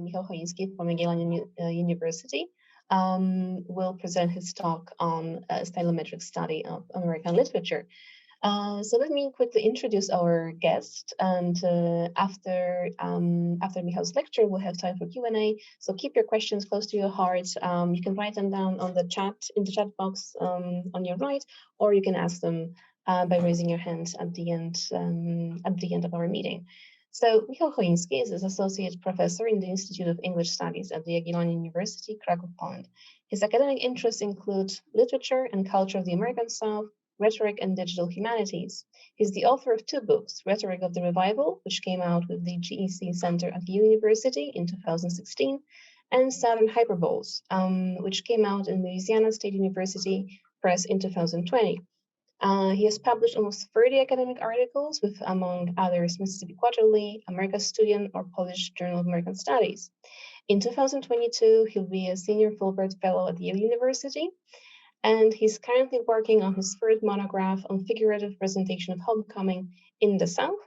Michał Choiński from Jagiellonian University, will present his talk on stylometric study of American literature. So let me quickly introduce our guest, and after Michal's lecture, we'll have time for Q&A. So keep your questions close to your heart. You can write them down on the chat in the chat box on your right, or you can ask them by raising your hand at the end of our meeting. So Michał Choiński is an associate professor in the Institute of English Studies at the Jagiellonian University, Kraków, Poland. His academic interests include literature and culture of the American South, rhetoric, and digital humanities. He's the author of two books, Rhetoric of the Revival, which came out with the GEC Center at Yale University in 2016, and Southern Hyperboles, which came out in Louisiana State University Press in 2020. He has published almost 30 academic articles with, among others, Mississippi Quarterly, America's Student, or Polish Journal of American Studies. In 2022, he'll be a senior Fulbright Fellow at Yale University, and he's currently working on his third monograph on figurative presentation of homecoming in the South.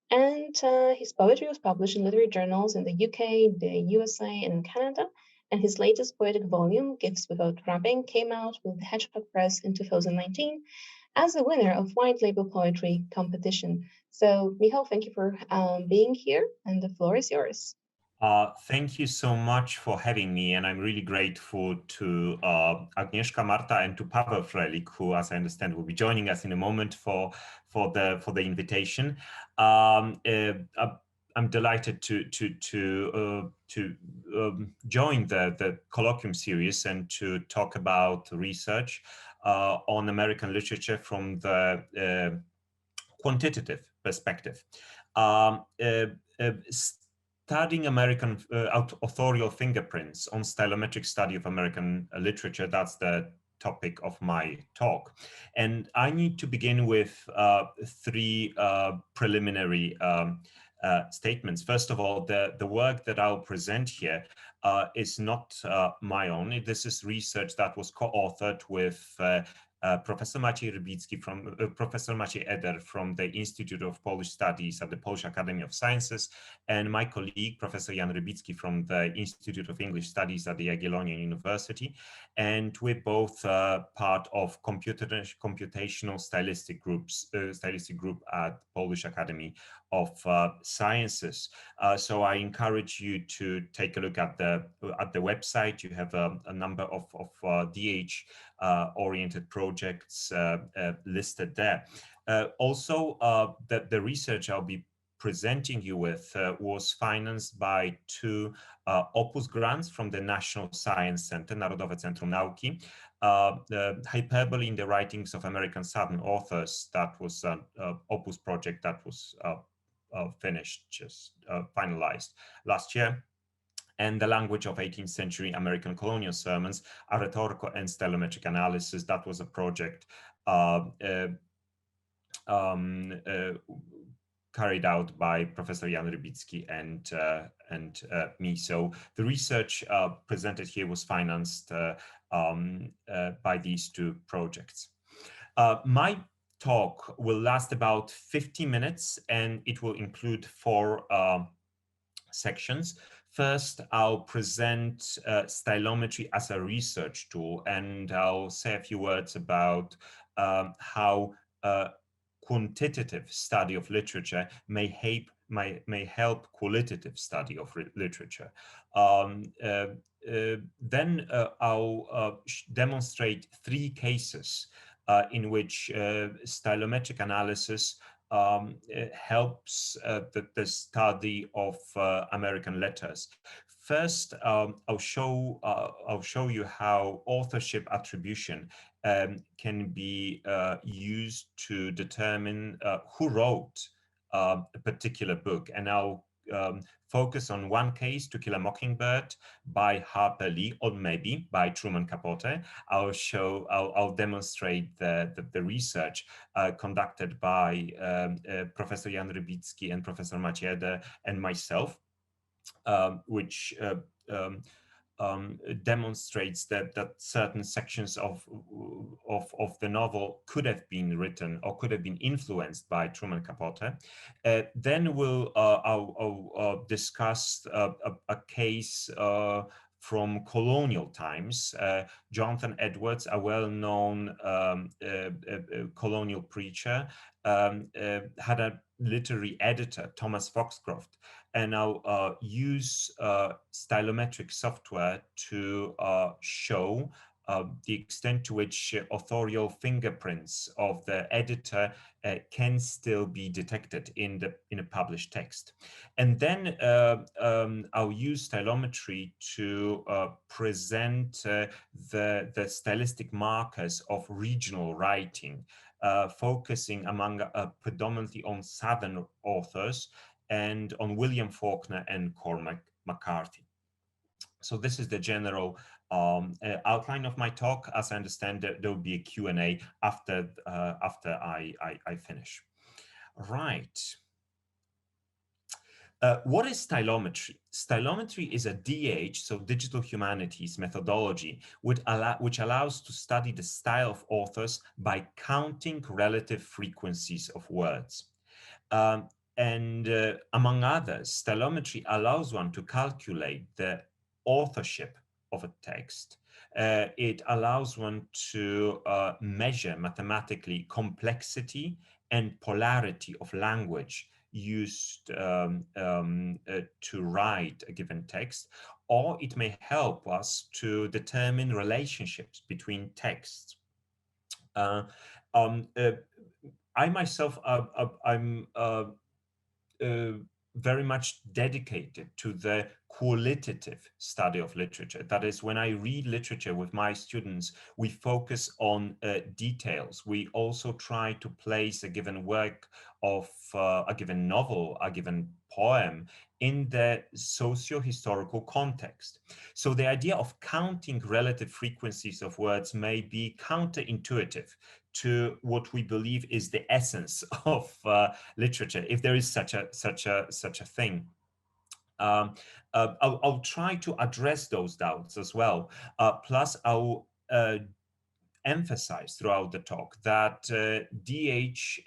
And his poetry was published in literary journals in the UK, the USA, and in Canada. And his latest poetic volume, Gifts Without Wrapping, came out with the Hedgehog Press in 2019 as a winner of White Label Poetry Competition. So, Michał, thank you for being here, and the floor is yours. Thank you so much for having me, and I'm really grateful to Agnieszka, Marta, and to Paweł Frelik, who, as I understand, will be joining us in a moment for the invitation. I'm delighted to join the colloquium series and to talk about research on American literature from the quantitative perspective. Studying American authorial fingerprints on stylometric study of American literature, that's the topic of my talk. And I need to begin with three preliminary statements. First of all, the work that I'll present here is not my own. This is research that was co-authored with Professor Maciej Eder from the Institute of Polish Studies at the Polish Academy of Sciences, and my colleague, Professor Jan Rybicki from the Institute of English Studies at the Jagiellonian University. And we're both part of computational stylistic group at Polish Academy of Sciences. So I encourage you to take a look at the website. You have a number of DH oriented projects listed there. Also, the research I'll be presenting you with was financed by two Opus grants from the National Science Center, Narodowe Centrum Nauki. The Hyperbole in the Writings of American Southern Authors, that was an Opus project that was finalized last year. And the Language of 18th Century American Colonial Sermons, a rhetorical and stylometric analysis. That was a project carried out by Professor Jan Rybicki and me. So the research presented here was financed by these two projects. My talk will last about 50 minutes, and it will include four sections. First, I'll present stylometry as a research tool, and I'll say a few words about how quantitative study of literature may help qualitative study of literature. Then I'll demonstrate three cases in which stylometric analysis helps the study of American letters. First, I'll show you how authorship attribution can be used to determine who wrote a particular book, and I'll focus on one case, To Kill a Mockingbird by Harper Lee, or maybe by Truman Capote. I'll demonstrate the research conducted by Professor Jan Rybicki and Professor Maciej Eder and myself, which demonstrates that certain sections of the novel could have been written or could have been influenced by Truman Capote. Then I'll discuss a case from colonial times. Jonathan Edwards, a well-known colonial preacher, had a literary editor, Thomas Foxcroft, and I'll use stylometric software to show the extent to which authorial fingerprints of the editor can still be detected in a published text. And then I'll use stylometry to present the stylistic markers of regional writing, focusing among predominantly on Southern authors and on William Faulkner and Cormac McCarthy. So this is the general outline of my talk. As I understand, there will be a Q&A after I finish. Right. What is stylometry? Stylometry is a DH, so digital humanities methodology, which allows to study the style of authors by counting relative frequencies of words. Among others, stylometry allows one to calculate the authorship of a text. It allows one to measure mathematically complexity and polarity of language used to write a given text, or it may help us to determine relationships between texts. I myself, I'm very much dedicated to the qualitative study of literature. That is, when I read literature with my students, we focus on details. We also try to place a given work of a given novel, a given poem in the socio-historical context. So the idea of counting relative frequencies of words may be counterintuitive to what we believe is the essence of literature, if there is such a thing. I'll try to address those doubts as well. Plus, I'll emphasize throughout the talk that DH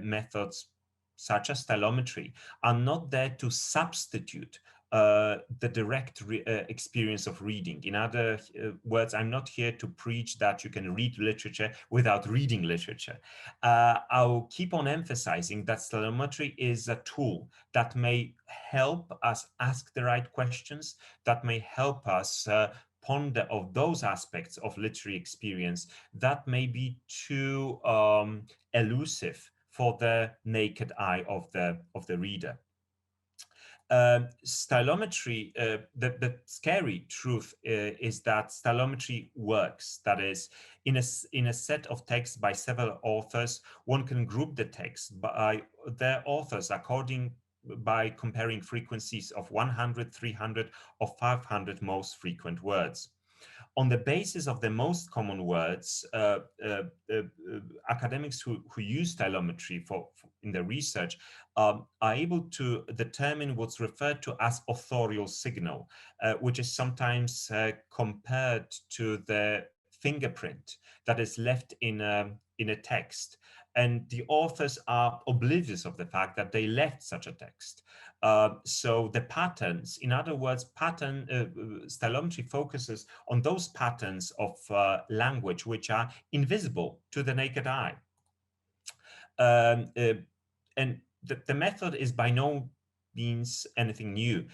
methods such as stylometry are not there to substitute the direct experience of reading. In other words, I'm not here to preach that you can read literature without reading literature. I'll keep on emphasizing that stylometry is a tool that may help us ask the right questions, that may help us ponder of those aspects of literary experience that may be too elusive for the naked eye of the reader. Stylometry, the scary truth is that stylometry works. That is, in a set of texts by several authors, one can group the text by their authors by comparing frequencies of 100, 300, or 500 most frequent words. On the basis of the most common words, academics who use stylometry in their research are able to determine what's referred to as authorial signal, which is sometimes compared to the fingerprint that is left in a text. And the authors are oblivious of the fact that they left such a text. So the patterns, in other words, stylometry focuses on those patterns of language which are invisible to the naked eye. And the method is by no means anything new.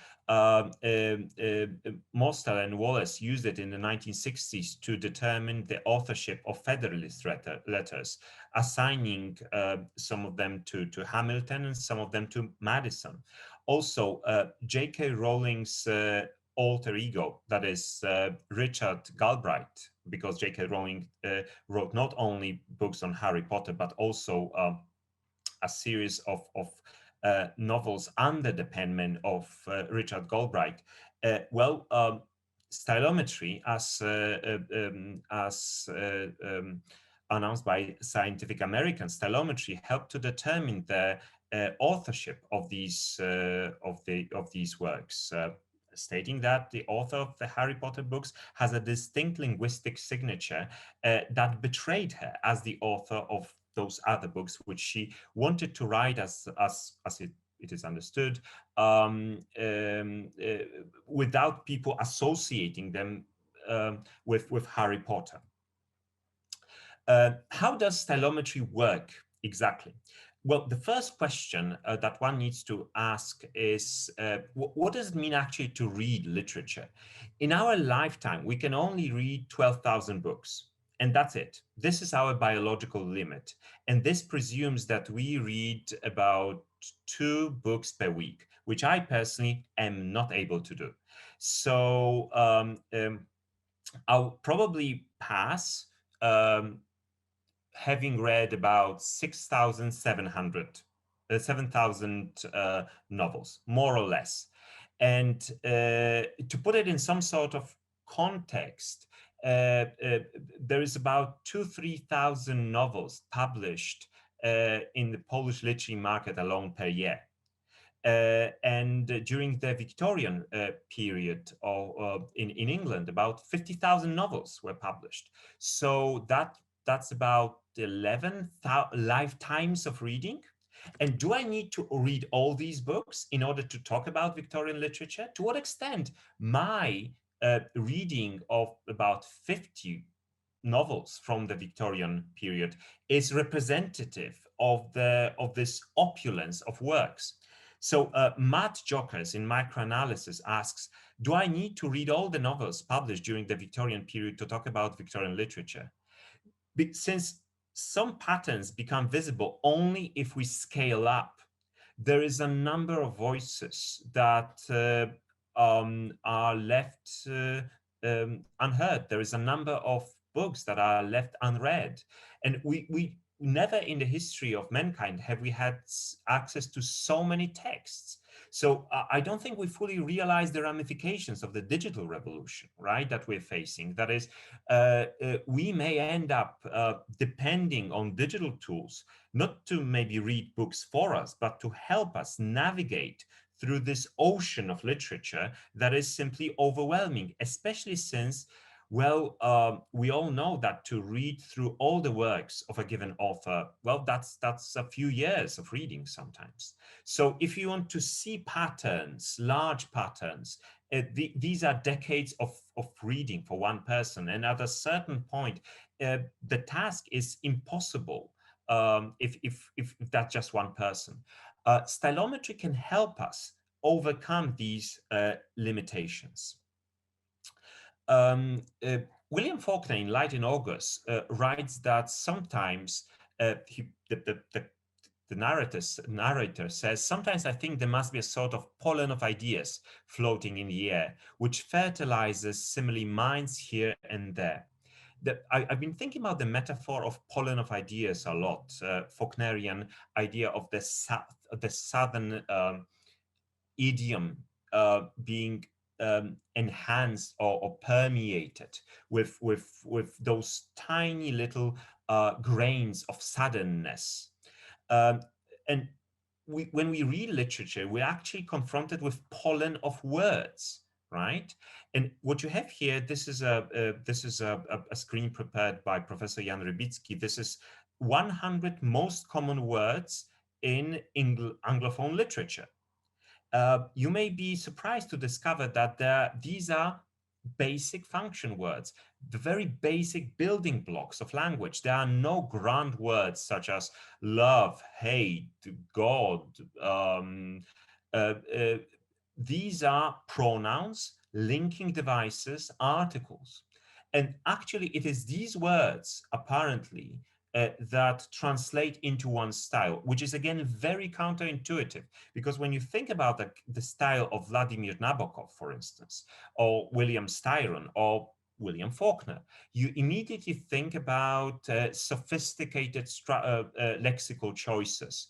Mostel and Wallace used it in the 1960s to determine the authorship of Federalist letters, assigning some of them to Hamilton and some of them to Madison. Also, J.K. Rowling's alter ego, that is Richard Galbraith, because J.K. Rowling wrote not only books on Harry Potter, but also a series of novels under the penman of Richard Galbraith. Stylometry, as announced by Scientific American, stylometry helped to determine the authorship of these works. stating that the author of the Harry Potter books has a distinct linguistic signature that betrayed her as the author of those other books, which she wanted to write as it is understood, without people associating them with Harry Potter. How does stylometry work exactly? Well, the first question that one needs to ask is, what does it mean actually to read literature? In our lifetime, we can only read 12,000 books, and that's it. This is our biological limit. And this presumes that we read about 2 books per week, which I personally am not able to do. So I'll probably pass having read about 7,000 novels, more or less. And to put it in some sort of context, there is about 3,000 novels published in the Polish literary market alone per year. And during the Victorian period in England, about 50,000 novels were published. So that's about 11 lifetimes of reading. And do I need to read all these books in order to talk about Victorian literature? To what extent my reading of about 50 novels from the Victorian period is representative of this opulence of works? So Matt Jokers in Microanalysis asks, do I need to read all the novels published during the Victorian period to talk about Victorian literature? Since some patterns become visible only if we scale up, there is a number of voices that are left unheard. There is a number of books that are left unread. And we never in the history of mankind have we had access to so many texts. So I don't think we fully realize the ramifications of the digital revolution, right, that we're facing. That is, we may end up depending on digital tools, not to maybe read books for us, but to help us navigate through this ocean of literature that is simply overwhelming, especially since, well, we all know that to read through all the works of a given author, well, that's a few years of reading sometimes. So if you want to see patterns, large patterns, these are decades of reading for one person. And at a certain point, the task is impossible if that's just one person. Stylometry can help us overcome these limitations. William Faulkner in Light in August writes that sometimes the narrator says, sometimes I think there must be a sort of pollen of ideas floating in the air, which fertilizes similarly minds here and there. I've been thinking about the metaphor of pollen of ideas a lot, Faulknerian idea of the southern idiom being enhanced or permeated with those tiny little grains of suddenness. And when we read literature, we're actually confronted with pollen of words, right? And what you have here, this is a screen prepared by Professor Jan Rybicki. This is 100 most common words in Anglophone literature. You may be surprised to discover that these are basic function words, the very basic building blocks of language. There are no grand words such as love, hate, God. These are pronouns, linking devices, articles. And actually, it is these words, apparently, that translate into one style, which is again very counterintuitive, because when you think about the style of Vladimir Nabokov, for instance, or William Styron, or William Faulkner, you immediately think about sophisticated lexical choices.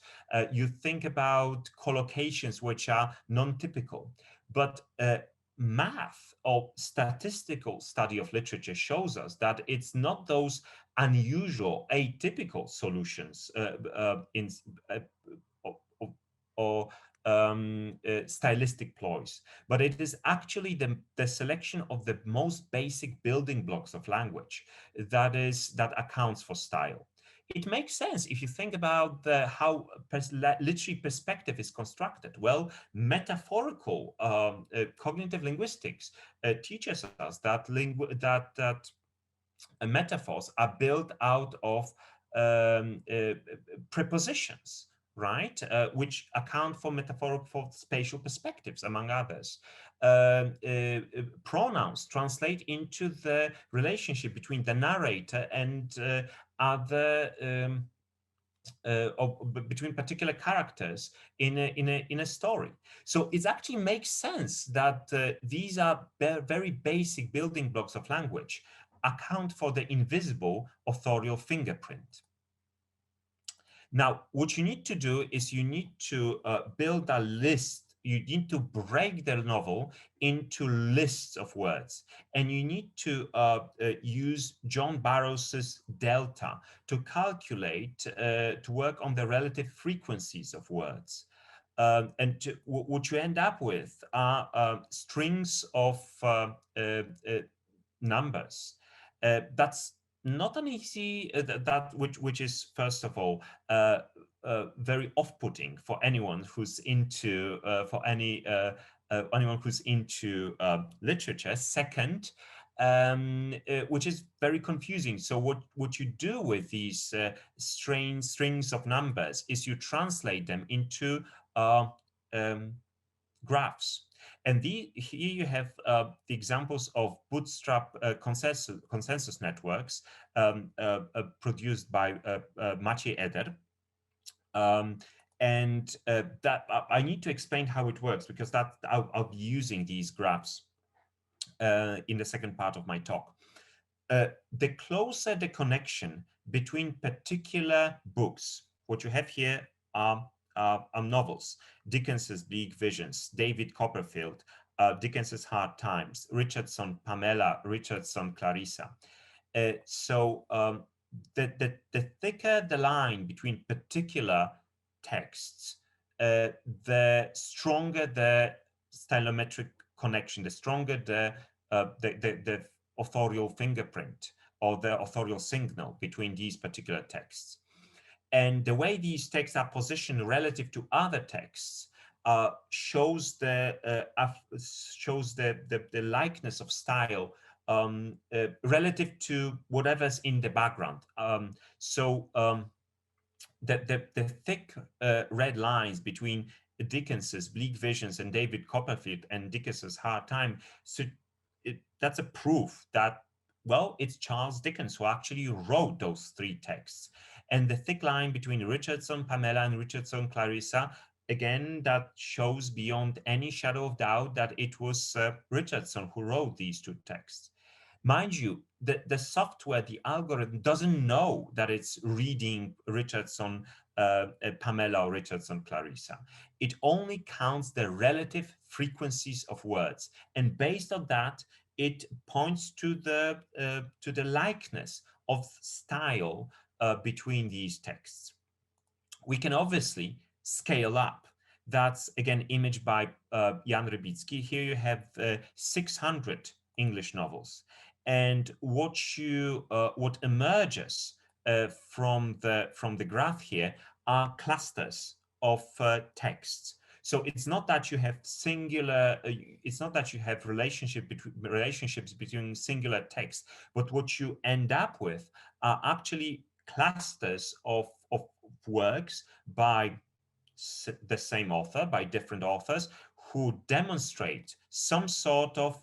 You think about collocations which are non-typical, but math or statistical study of literature shows us that it's not those unusual, atypical solutions or stylistic ploys, but it is actually the selection of the most basic building blocks of language that accounts for style. It makes sense if you think about how literary perspective is constructed. Well, metaphorical cognitive linguistics teaches us that metaphors are built out of prepositions, right, which account for metaphorical spatial perspectives, among others. Pronouns translate into the relationship between the narrator and other between particular characters in a story. So it actually makes sense that these are very basic building blocks of language account for the invisible authorial fingerprint. Now, what you need to do is you need to build a list. You need to break the novel into lists of words, and you need to use John Barrow's delta to calculate, to work on the relative frequencies of words. What you end up with are strings of numbers. That's not an easy, which is, first of all, very off-putting for anyone who's into anyone who's into literature. Second, which is very confusing. So what you do with these strings of numbers is you translate them into graphs. And here you have the examples of bootstrap consensus networks produced by Maciej Eder. That I need to explain how it works, because I'll be using these graphs in the second part of my talk. The closer the connection between particular books, what you have here are novels: Dickens's Bleak Visions, David Copperfield, Dickens's Hard Times, Richardson Pamela, Richardson Clarissa. So the thicker the line between particular texts, the stronger the stylometric connection, the stronger the authorial fingerprint or the authorial signal between these particular texts. And the way these texts are positioned relative to other texts shows the likeness of style relative to whatever's in the background. The thick red lines between Dickens's Bleak Visions and David Copperfield and Dickens's Hard Time, so that's a proof that, well, it's Charles Dickens who actually wrote those three texts. And the thick line between Richardson Pamela and Richardson Clarissa, again, that shows beyond any shadow of doubt that it was Richardson who wrote these two texts. Mind you, the software, the algorithm, doesn't know that it's reading Richardson Pamela or Richardson Clarissa. It only counts the relative frequencies of words, and based on that, it points to the likeness of style between these texts. We can obviously scale up. That's again imaged by Jan Rybicki. Here you have 600 English novels, and what emerges from the graph here are clusters of texts. So it's not that you have singular, it's not that you have relationships between singular texts, but what you end up with are actually clusters of works by the same author, by different authors, who demonstrate some sort of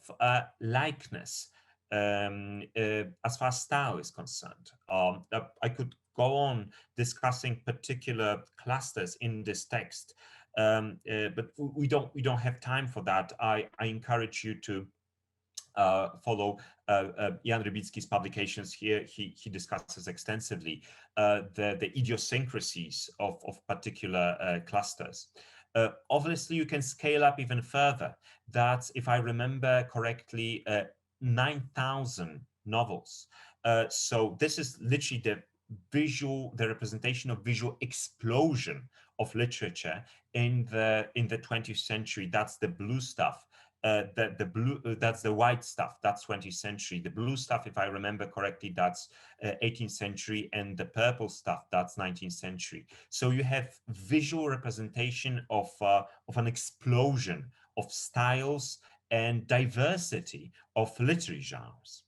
likeness as far as style is concerned. I could go on discussing particular clusters in this text, but we don't have time for that. I encourage you to follow Jan Rybicki's publications here. He discusses extensively the idiosyncrasies of particular clusters. Obviously, you can scale up even further. That's, if I remember correctly, 9,000 novels. So this is literally the representation of visual explosion of literature in the 20th century. That's the blue stuff. That's the white stuff. That's 20th century. The blue stuff, if I remember correctly, that's 18th century, and the purple stuff, that's 19th century. So you have visual representation of an explosion of styles and diversity of literary genres.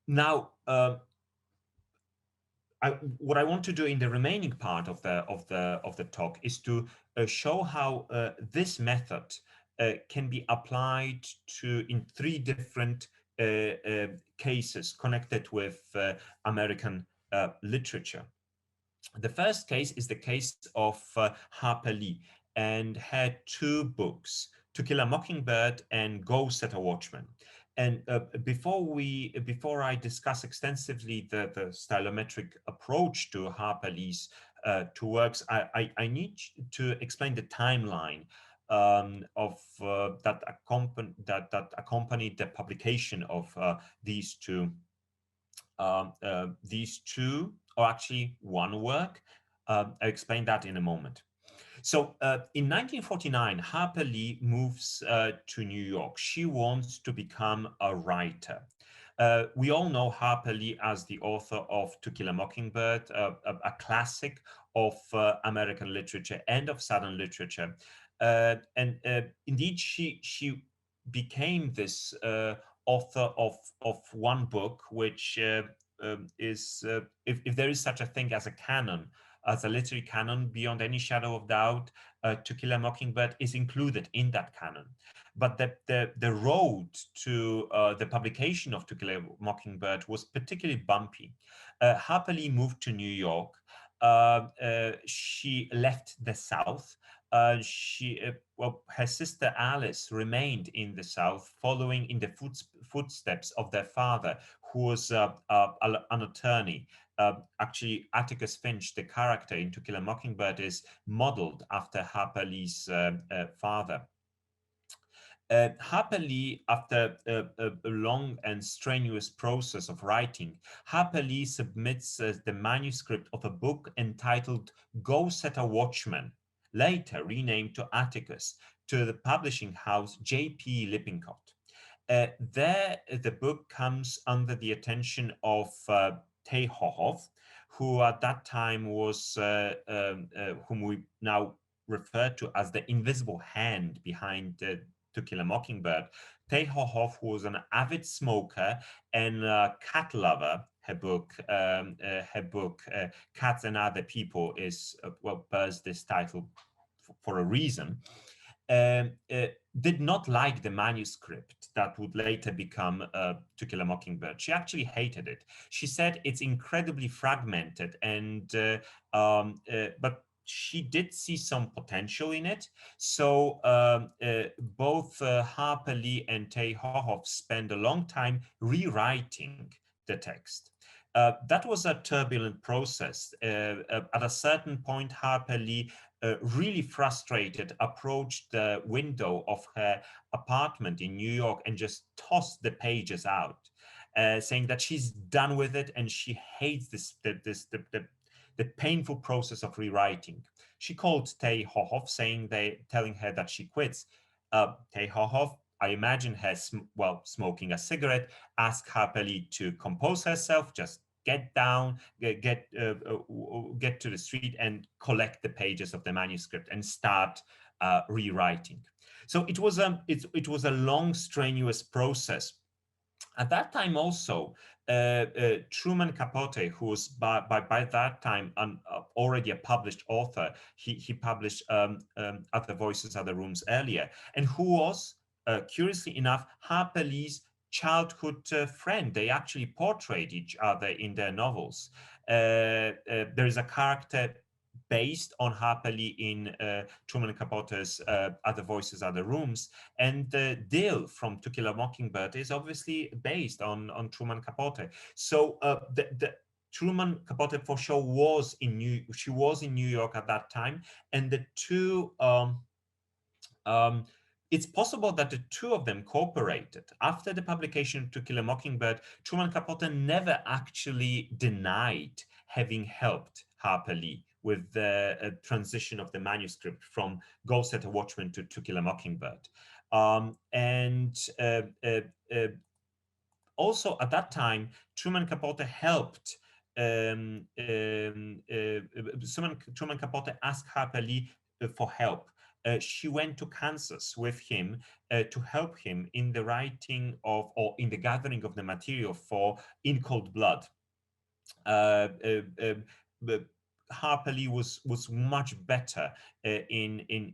Now, what I want to do in the remaining part of the talk is to show how this method can be applied in three different cases connected with American literature. The first case is the case of Harper Lee, and had two books, To Kill a Mockingbird and Go Set a Watchman. And before I discuss extensively the stylometric approach to Harper Lee's two works, I need to explain the timeline that accompanied the publication of these two, or actually one work. I'll explain that in a moment. So in 1949, Harper Lee moves to New York. She wants to become a writer. We all know Harper Lee as the author of To Kill a Mockingbird, a classic of American literature and of Southern literature. And indeed, she became this author of one book, which is, if there is such a thing as a canon, as a literary canon, beyond any shadow of doubt, To Kill a Mockingbird is included in that canon. But the road to the publication of To Kill a Mockingbird was particularly bumpy. Harper Lee moved to New York. She left the South. Her sister Alice remained in the South, following in the footsteps of their father, who was an attorney. Actually, Atticus Finch, the character in To Kill a Mockingbird, is modeled after Harper Lee's father. Harper Lee, after a long and strenuous process of writing, Harper Lee submits the manuscript of a book entitled Go Set a Watchman, later renamed to Atticus, to the publishing house J.P. Lippincott. There, the book comes under the attention of Tay Hohoff, who at that time was, whom we now refer to as the invisible hand behind To Kill a Mockingbird. Tay Hohoff was an avid smoker and cat lover. Her book, Cats and Other People, is bears this title for a reason. Did not like the manuscript that would later become To Kill a Mockingbird. She actually hated it. She said it's incredibly fragmented, and but she did see some potential in it. So both Harper Lee and Tay Hohoff spent a long time rewriting the text. That was a turbulent process. At a certain point, Harper Lee, really frustrated, approached the window of her apartment in New York and just tossed the pages out, saying that she's done with it and she hates the painful process of rewriting. She called Tay Hohoff, telling her that she quits. Tay Hohoff, I imagine her smoking a cigarette, asked Harper Lee to compose herself, just get down, get to the street and collect the pages of the manuscript and start rewriting. So it was a long, strenuous process. At that time also, Truman Capote, who was by that time already a published author, he published Other Voices, Other Rooms earlier, and who was, curiously enough, Harper Lee's childhood friend. They actually portrayed each other in their novels. There is a character based on Harper Lee in Truman Capote's Other Voices, Other Rooms, and Dill from To Kill a Mockingbird is obviously based on Truman Capote. So the Truman Capote for sure was in New York at that time, and the two it's possible that the two of them cooperated. After the publication of To Kill a Mockingbird, Truman Capote never actually denied having helped Harper Lee with the transition of the manuscript from Go Set a Watchman to Kill a Mockingbird. Also at that time, Truman Capote helped Truman Capote asked Harper Lee for help. She went to Kansas with him to help him in the writing of, or in the gathering of the material for In Cold Blood. Harper Lee was much better in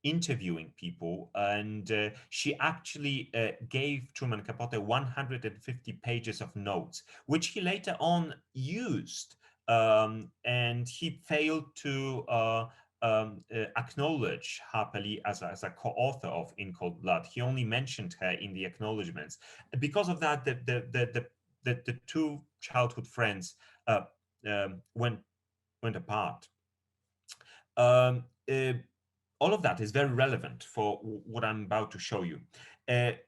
interviewing people, and she actually gave Truman Capote 150 pages of notes, which he later on used, and he failed to acknowledge Harper Lee as a co-author of In Cold Blood. He only mentioned her in the acknowledgements. Because of that, the two childhood friends went apart. All of that is very relevant for what I'm about to show you.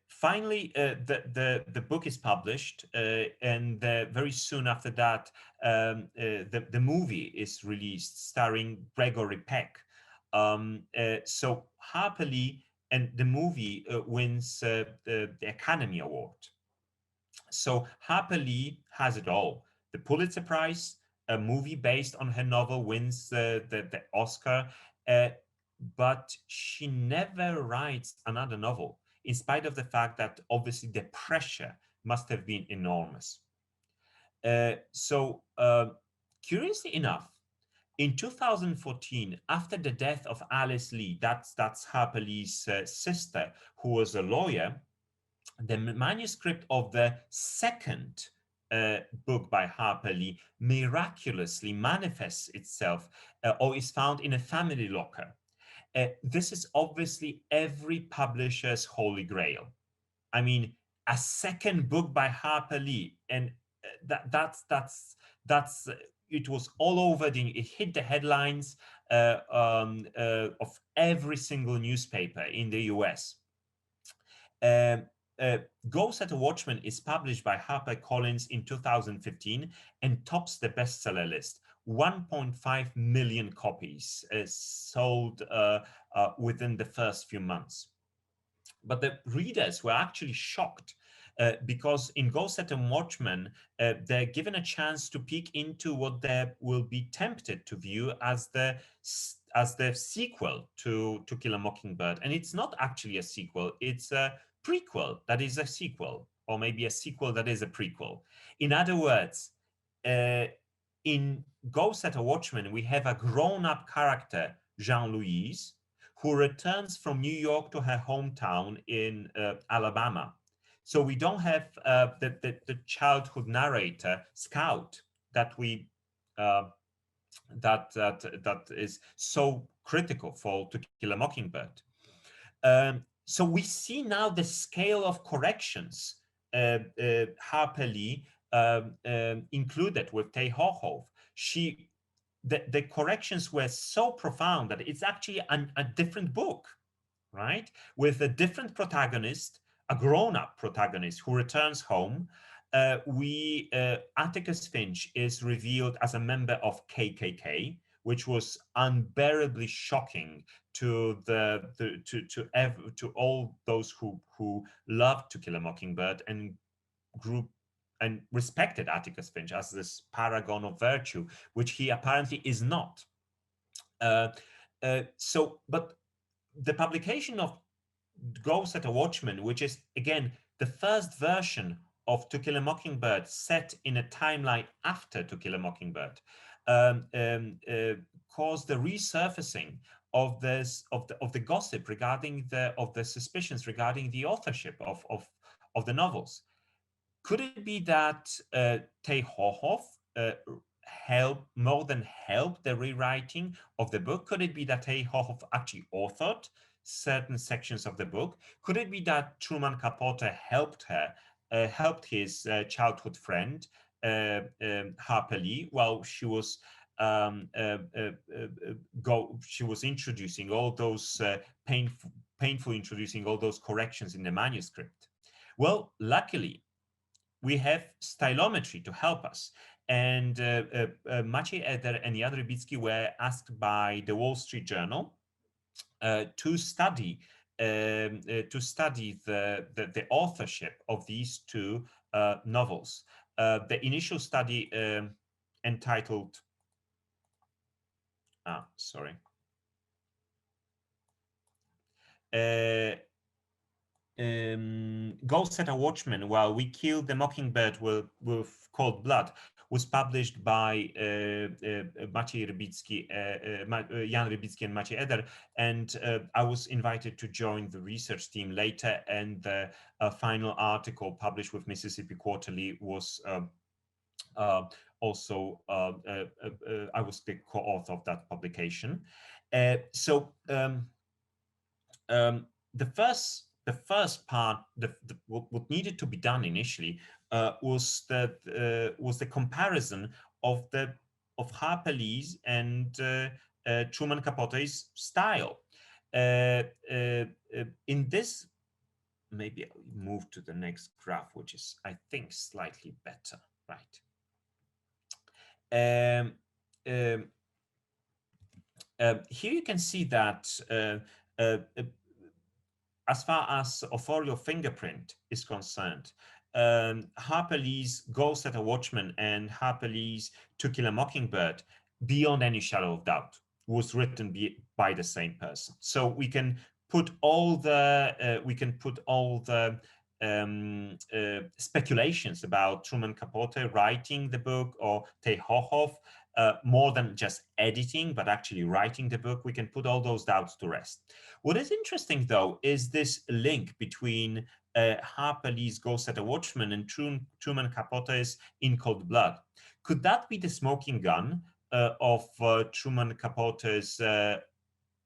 Finally, the book is published, and very soon after that, the movie is released, starring Gregory Peck. So Harper Lee and the movie wins the Academy Award. So Harper Lee has it all: the Pulitzer Prize, a movie based on her novel wins the Oscar, but she never writes another novel, in spite of the fact that obviously the pressure must have been enormous. Curiously enough, in 2014, after the death of Alice Lee, that's Harper Lee's sister, who was a lawyer, the manuscript of the second book by Harper Lee miraculously manifests itself or is found in a family locker. This is obviously every publisher's holy grail. I mean, a second book by Harper Lee, and that's it was all over it hit the headlines of every single newspaper in the US. Go Set a Watchman is published by HarperCollins in 2015 and tops the bestseller list. 1.5 million copies sold within the first few months. But the readers were actually shocked because in Go Set a Watchman, they're given a chance to peek into what they will be tempted to view as the sequel to Kill a Mockingbird. And it's not actually a sequel, it's a prequel that is a sequel, or maybe a sequel that is a prequel. In other words, in Go Set a Watchman, we have a grown-up character, Jean-Louise, who returns from New York to her hometown in Alabama. So we don't have the childhood narrator, Scout, that we that is so critical for To Kill a Mockingbird. So we see now the scale of corrections Harper Lee included with Tay Hochhoff. The corrections were so profound that it's actually a different book, right? With a different protagonist, a grown-up protagonist who returns home. Atticus Finch is revealed as a member of KKK, which was unbearably shocking to to all those who loved To Kill a Mockingbird and respected Atticus Finch as this paragon of virtue, which he apparently is not. But the publication of Go Set a Watchman, which is again the first version of To Kill a Mockingbird set in a timeline after To Kill a Mockingbird, caused the resurfacing of the gossip regarding the suspicions regarding the authorship of the novels. Could it be that Tay Hochhoff more than helped the rewriting of the book? Could it be that Tay Hochhoff actually authored certain sections of the book? Could it be that Truman Capote helped his childhood friend Harper Lee while she was she was introducing all those painful introducing all those corrections in the manuscript. Well, luckily, we have Stylometry to help us. And Maciej Eder and Jan Rybicki were asked by the Wall Street Journal to study the authorship of these two novels. The initial study entitled, Go Set a Watchman While We Kill the Mockingbird with Cold Blood was published by Maciej Rybicki, Jan Rybicki and Maciej Eder, and I was invited to join the research team later, and the final article published with Mississippi Quarterly was also, I was the co-author of that publication. The first part, what needed to be done initially was the comparison of Harper Lee's and Truman Capote's style. In this, maybe I'll move to the next graph, which is, I think, slightly better, right? Here you can see that as far as authorial fingerprint is concerned, Harper Lee's Go Set a Watchman and Harper Lee's To Kill a Mockingbird, beyond any shadow of doubt, was written by the same person. So we can put all the speculations about Truman Capote writing the book, or Tej Hohoff, more than just editing, but actually writing the book. We can put all those doubts to rest. What is interesting, though, is this link between Harper Lee's Go Set a Watchman and Truman Capote's In Cold Blood. Could that be the smoking gun of Truman Capote's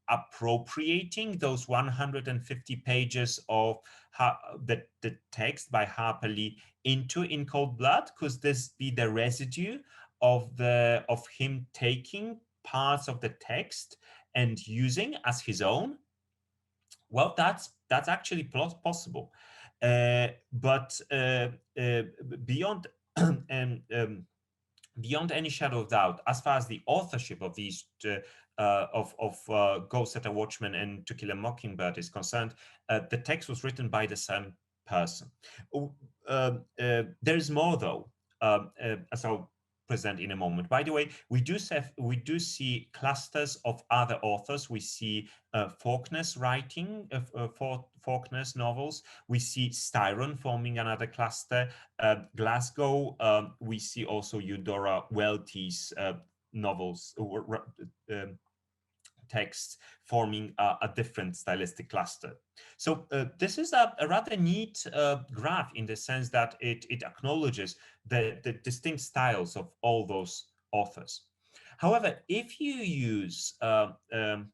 appropriating those 150 pages of the text by Harper Lee into In Cold Blood? Could this be the residue of him taking parts of the text and using as his own? Well, that's actually possible, but beyond beyond any shadow of doubt, as far as the authorship of these Go Set a Watchman and To Kill a Mockingbird is concerned, the text was written by the same person. There is more, though, as I'll present in a moment. By the way, we do see clusters of other authors. We see Faulkner's writing, Faulkner's novels. We see Styron forming another cluster. Glasgow. We see also Eudora Welty's novels, texts forming a different stylistic cluster. So this is a rather neat graph, in the sense that it acknowledges the distinct styles of all those authors. However, if you use the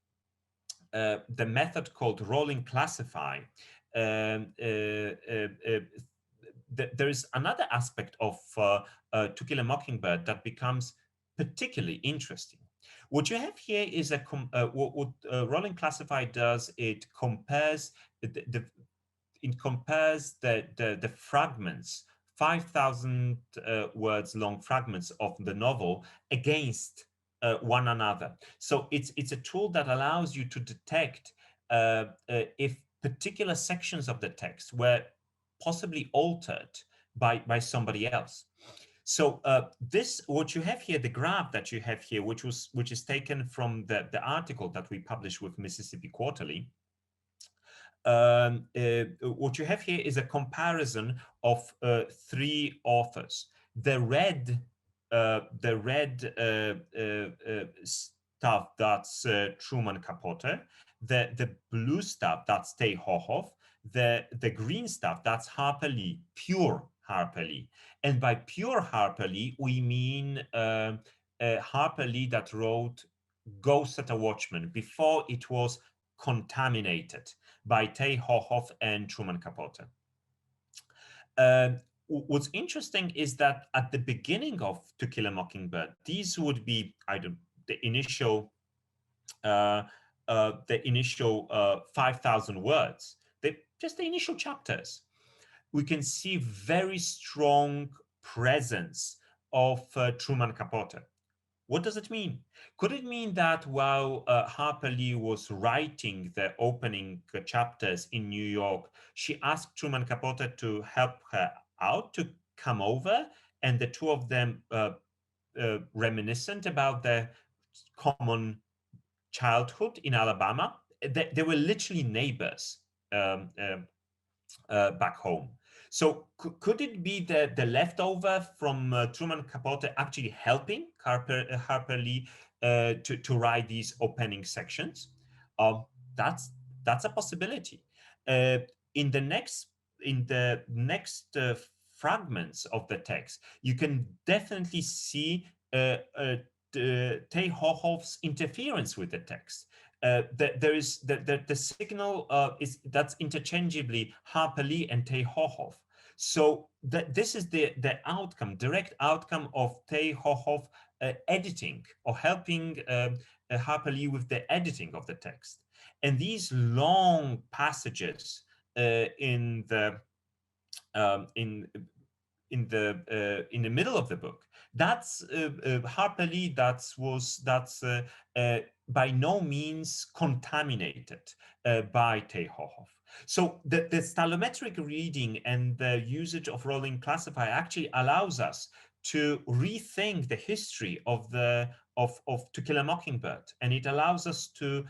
method called rolling classify, there is another aspect of To Kill a Mockingbird that becomes particularly interesting. What you have here is what rolling classify does. It compares the fragments, 5,000 words long fragments of the novel against one another. So it's a tool that allows you to detect if particular sections of the text were possibly altered by somebody else. So what you have here, the graph that you have here, which is taken from the article that we published with Mississippi Quarterly. What you have here is a comparison of three authors. The red stuff, that's Truman Capote. The blue stuff, that's Tej Hohoff. The green stuff, that's Harper Lee, pure Harper Lee. And by pure Harper Lee, we mean Harper Lee that wrote Go Set a Watchman before it was contaminated by Tej Hohoff and Truman Capote. what's interesting is that at the beginning of To Kill a Mockingbird, these would be the initial 5,000 words, just the initial chapters. We can see very strong presence of Truman Capote. What does it mean? Could it mean that while Harper Lee was writing the opening chapters in New York, she asked Truman Capote to help her out, to come over, and the two of them reminiscent about their common childhood in Alabama? They were literally neighbors back home. So could it be the leftover from Truman Capote actually helping Harper Lee to write these opening sections? That's a possibility. In the next fragments of the text, you can definitely see Tay Hohoff's interference with the text. There is the signal that's interchangeably Harper Lee and Tay Hohoff. So this is the direct outcome of Tay Hohoff editing or helping Harper Lee with the editing of the text. And these long passages in the middle of the book, that's Harper Lee. That's by no means contaminated by Tay Hohoff. So the stylometric reading and the usage of rolling classifier actually allows us to rethink the history of To Kill a Mockingbird, and it allows us to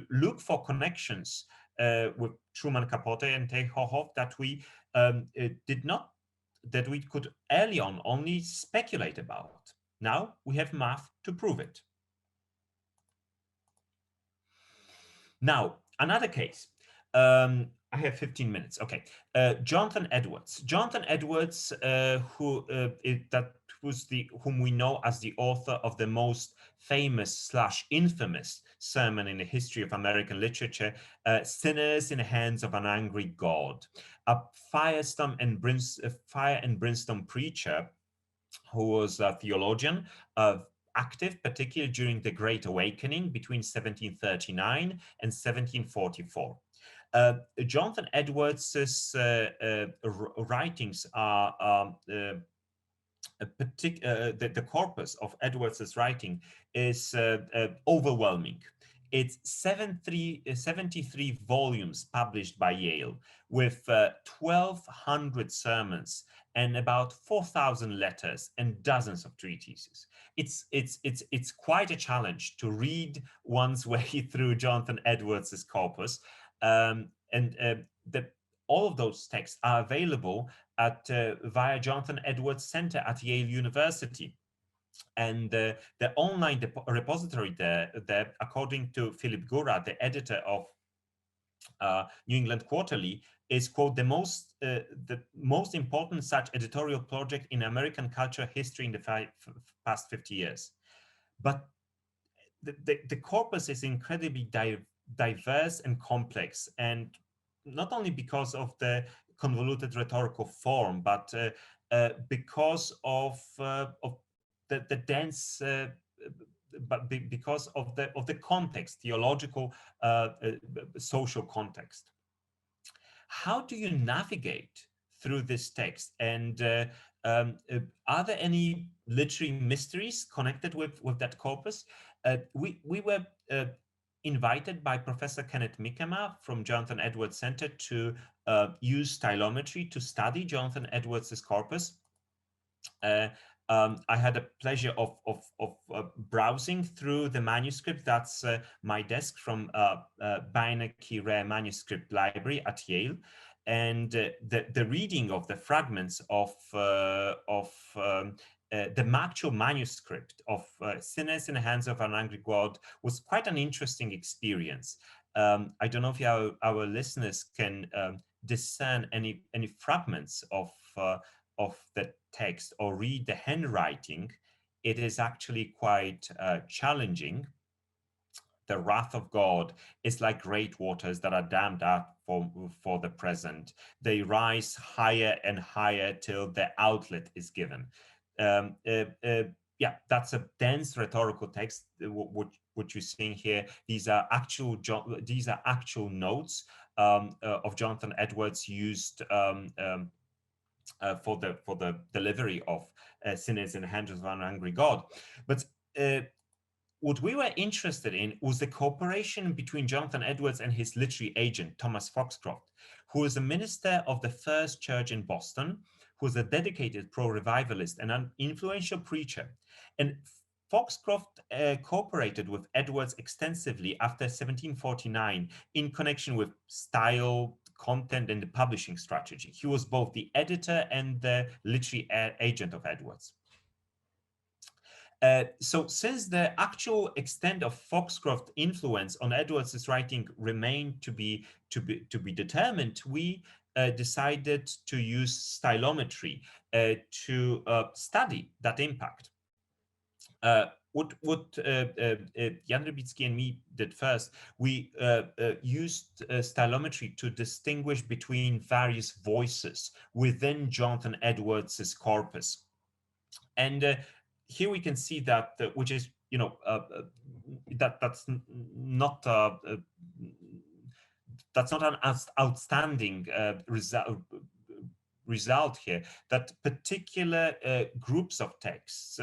look for connections with Truman Capote and Tay Hohoff that we that we could early on only speculate about. Now we have math to prove it. Now, another case. I have 15 minutes. Okay. Jonathan Edwards. Jonathan Edwards, whom we know as the author of the most famous / infamous sermon in the history of American literature, Sinners in the Hands of an Angry God, a fire and brimstone preacher who was a theologian, active particularly during the Great Awakening between 1739 and 1744. Jonathan Edwards's writings are the corpus of Edwards's writing is overwhelming. It's 73 volumes published by Yale, with 1,200 sermons and about 4,000 letters and dozens of treatises. It's quite a challenge to read one's way through Jonathan Edwards's corpus, all of those texts are available via Jonathan Edwards Center at Yale University. And the online repository there, according to Philip Gura, the editor of New England Quarterly, is, quote, the most important such editorial project in American culture history in the past 50 years. But the corpus is incredibly diverse and complex, and not only because of the convoluted rhetorical form, but because of the dense, because of the context, theological, social context. How do you navigate through this text? And are there any literary mysteries connected with that corpus? We were invited by Professor Kenneth Mickema from Jonathan Edwards Center to use stylometry to study Jonathan Edwards's corpus. I had a pleasure of browsing through the manuscript. That's my desk from Beinecke Rare Manuscript Library at Yale, and the reading of the fragments of the actual manuscript of Sinners in the Hands of an Angry God was quite an interesting experience. I don't know if our listeners can discern any fragments of the text or read the handwriting. It is actually quite challenging. The wrath of God is like great waters that are dammed up for the present. They rise higher and higher till the outlet is given. Yeah, that's a dense rhetorical text. What you're seeing here, these are actual notes of Jonathan Edwards used for the delivery of Sinners in the Hands of an Angry God. But what we were interested in was the cooperation between Jonathan Edwards and his literary agent, Thomas Foxcroft, who was a minister of the First Church in Boston, who was a dedicated pro-revivalist and an influential preacher. And Foxcroft cooperated with Edwards extensively after 1749 in connection with style, content, and the publishing strategy. He was both the editor and the literary agent of Edwards. So since the actual extent of Foxcroft's influence on Edwards's writing remained to be determined, we decided to use stylometry to study that impact. What Jan Rybicki and me did first, we used stylometry to distinguish between various voices within Jonathan Edwards's corpus. And here we can see that, which is, you know, that's not an outstanding result here, that particular groups of texts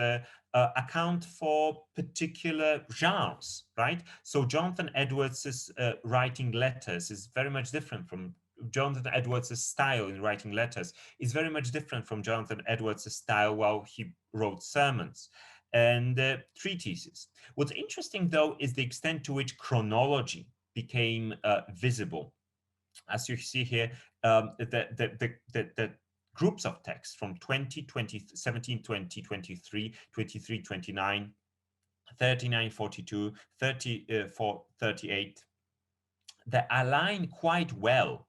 account for particular genres, right? So Jonathan Edwards's writing letters is very much different from Jonathan Edwards's style in writing letters is very much different from Jonathan Edwards's style while he wrote sermons and treatises. What's interesting, though, is the extent to which chronology became visible. As you see here, the groups of text from 20, 20, 17, 20, 23, 23, 29, 39, 42, 34, 38, they align quite well,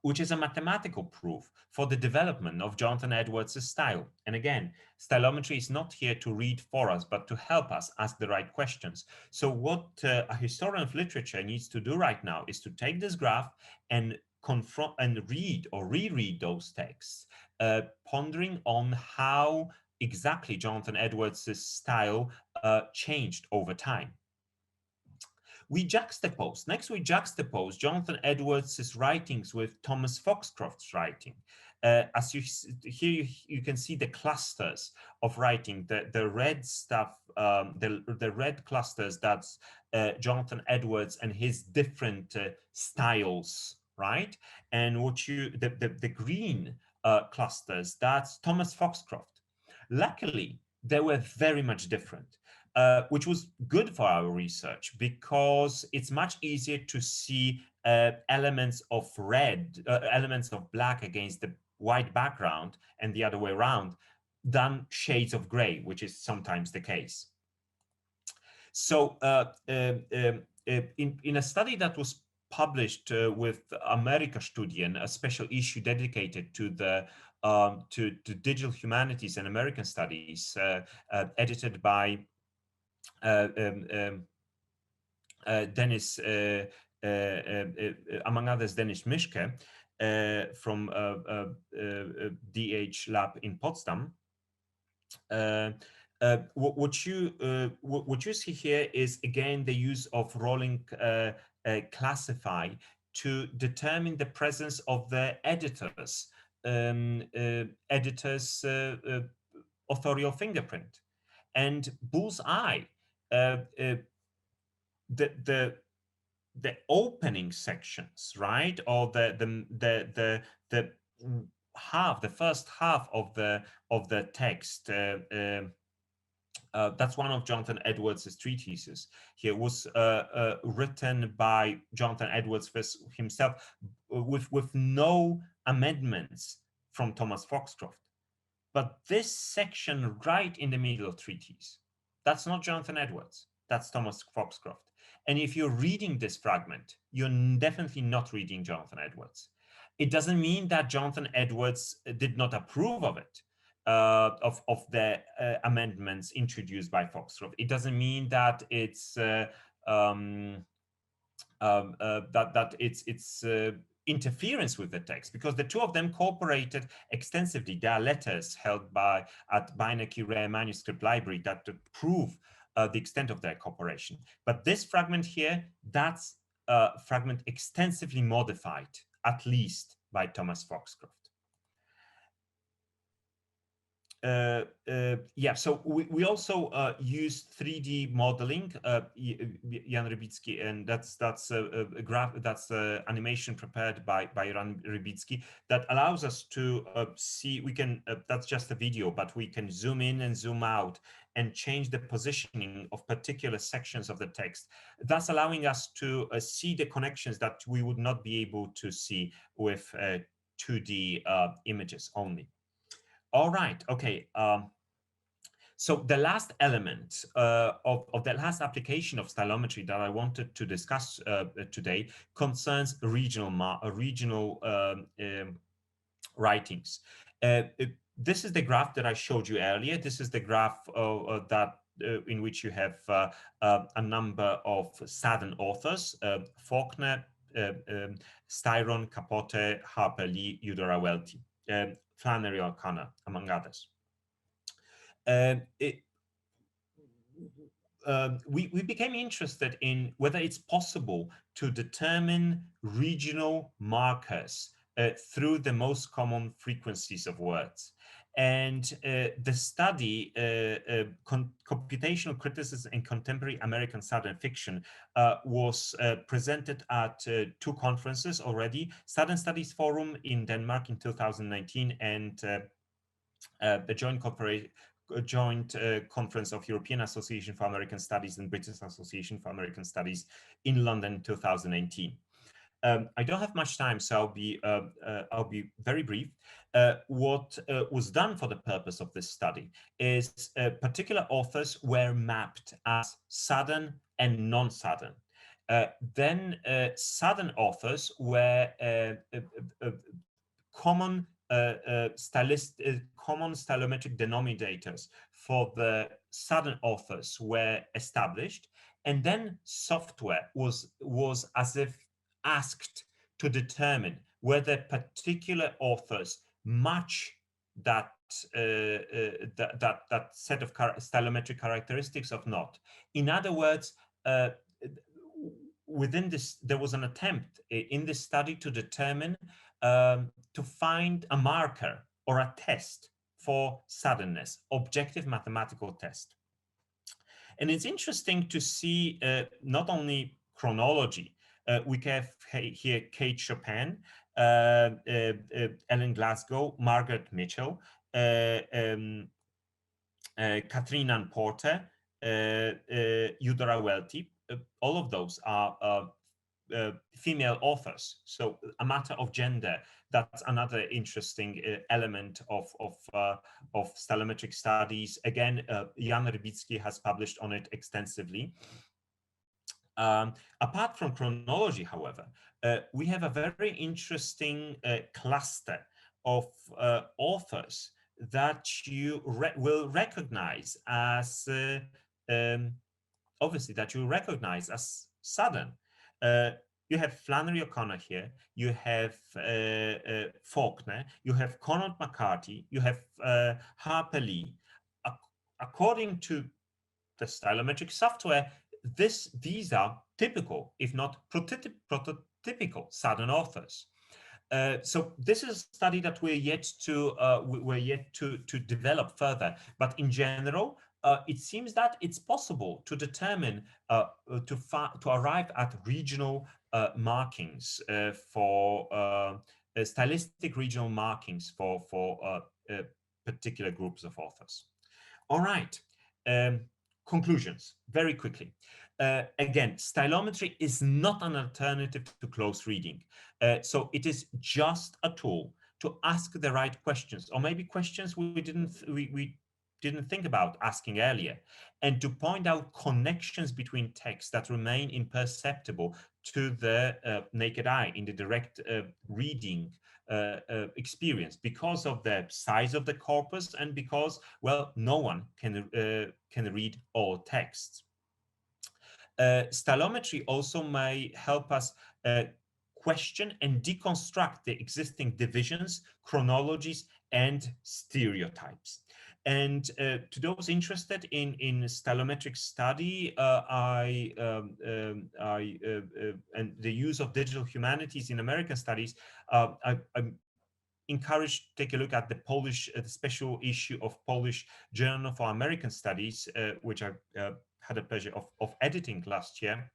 which is a mathematical proof for the development of Jonathan Edwards' style. And again, stylometry is not here to read for us, but to help us ask the right questions. So what a historian of literature needs to do right now is to take this graph and confront and read or reread those texts, pondering on how exactly Jonathan Edwards' style changed over time. We juxtapose Jonathan Edwards' writings with Thomas Foxcroft's writing. As here you can see the clusters of writing, the red stuff, the red clusters, that's Jonathan Edwards and his different styles, right? And the green clusters, that's Thomas Foxcroft. Luckily, they were very much different. Which was good for our research because it's much easier to see elements of red, elements of black against the white background and the other way around than shades of gray, which is sometimes the case. So in a study that was published with Amerika-Studien, a special issue dedicated to the to digital humanities and American studies, edited by Dennis, among others, Dennis Mischke from DH Lab in Potsdam. What you see here is again the use of rolling classify to determine the presence of the editor's authorial fingerprint. And bullseye, the opening sections, right, or the first half of the text. That's one of Jonathan Edwards' treatises. Here was written by Jonathan Edwards himself, with no amendments from Thomas Foxcroft. But this section right in the middle of treatise, that's not Jonathan Edwards, that's Thomas Foxcroft. And if you're reading this fragment, you're definitely not reading Jonathan Edwards. It doesn't mean that Jonathan Edwards did not approve of it, of the amendments introduced by Foxcroft. It doesn't mean that it's that it's interference with the text, because the two of them cooperated extensively. There are letters held at Beinecke Rare Manuscript Library that prove the extent of their cooperation. But this fragment here, that's a fragment extensively modified, at least by Thomas Foxcroft. Yeah, so we also use 3D modeling, Jan Rybicki, and that's a graph, that's animation prepared by Jan Rybicki that allows us to see. We can that's just a video, but we can zoom in and zoom out and change the positioning of particular sections of the text, thus allowing us to see the connections that we would not be able to see with 2D images only. All right, okay. So the last element of the last application of stylometry that I wanted to discuss today concerns regional writings. This is the graph that I showed you earlier. This is the graph in which you have a number of Southern authors: Faulkner, Styron, Capote, Harper Lee, Eudora Welty, Flannery O'Connor, among others. We became interested in whether it's possible to determine regional markers through the most common frequencies of words. And the study, Computational Criticism in Contemporary American Southern Fiction, was presented at two conferences already: Southern Studies Forum in Denmark in 2019, and the joint conference of European Association for American Studies and British Association for American Studies in London in 2018. I don't have much time, so I'll be very brief. What was done for the purpose of this study is particular authors were mapped as Southern and non-Southern. Then Southern authors were common stylometric denominators for the Southern authors were established, and then software was as if asked to determine whether particular authors match that that set of stylometric characteristics or not. In other words, within this, there was an attempt in this study to determine, to find a marker or a test for Southernness, objective mathematical test. And it's interesting to see not only chronology. We have here Kate Chopin, Ellen Glasgow, Margaret Mitchell, Catherine Ann Porter, Eudora Welty. All of those are female authors, so a matter of gender. That's another interesting element of stylometric studies. Again, Jan Rybicki has published on it extensively. Apart from chronology, however, we have a very interesting cluster of authors that you will recognize as obviously that you recognize as Southern. You have Flannery O'Connor here, you have Faulkner, you have Conrad McCarthy, you have Harper Lee. According to the stylometric software, these are typical, if not prototypical, Southern authors. So this is a study that we're yet to develop further, but in general, it seems that it's possible to determine to arrive at regional markings for stylistic regional markings for particular groups of authors. All right, conclusions very quickly. Again, stylometry is not an alternative to close reading. So it is just a tool to ask the right questions, or maybe questions we didn't think about asking earlier, and to point out connections between texts that remain imperceptible to the naked eye in the direct reading experience because of the size of the corpus and because, well, no one can read all texts. Stylometry also may help us question and deconstruct the existing divisions, chronologies, and stereotypes. And to those interested in stylometric study, and the use of digital humanities in American studies, I'm encouraged to take a look at the Polish, the special issue of Polish Journal for American Studies, which I had the pleasure of editing last year.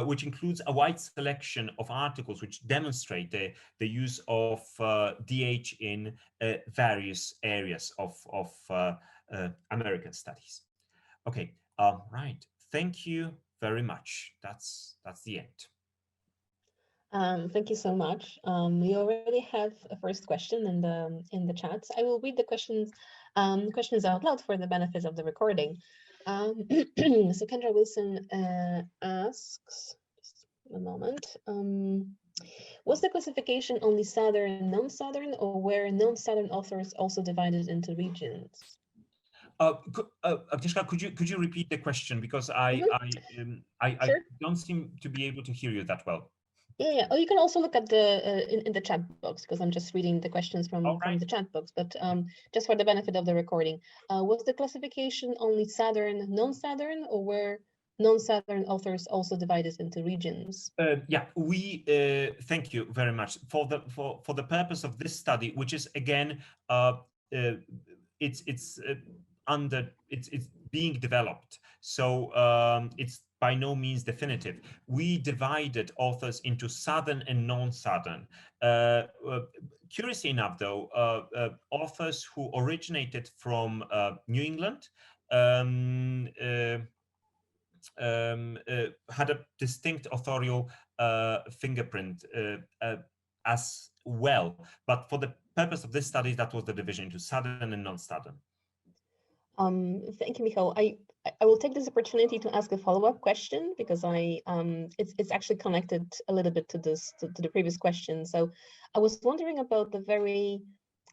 Which includes a wide selection of articles which demonstrate the use of DH in various areas of American studies. Okay, right. Thank you very much. That's the end. Thank you so much. We already have a first question in the chat. I will read the questions out loud for the benefit of the recording. So Kendra Wilson asks, just a moment, was the classification only Southern, non-Southern, or were non-Southern authors also divided into regions? Agnieszka, could you repeat the question, because I Sure. don't seem to be able to hear you that well. Yeah. Oh, you can also look at the in the chat box, because I'm just reading the questions from the chat box. But just for the benefit of the recording, was the classification only Southern, non-Southern, or were non-Southern authors also divided into regions? Yeah, we thank you very much for the purpose of this study, which is again it's being developed, so it's by no means definitive. We divided authors into Southern and non-Southern. Curiously enough, though, authors who originated from New England had a distinct authorial fingerprint as well. But for the purpose of this study, that was the division into Southern and non-Southern. Thank you, Michał. I will take this opportunity to ask a follow-up question, because it's actually connected a little bit to the previous question. So I was wondering about the very,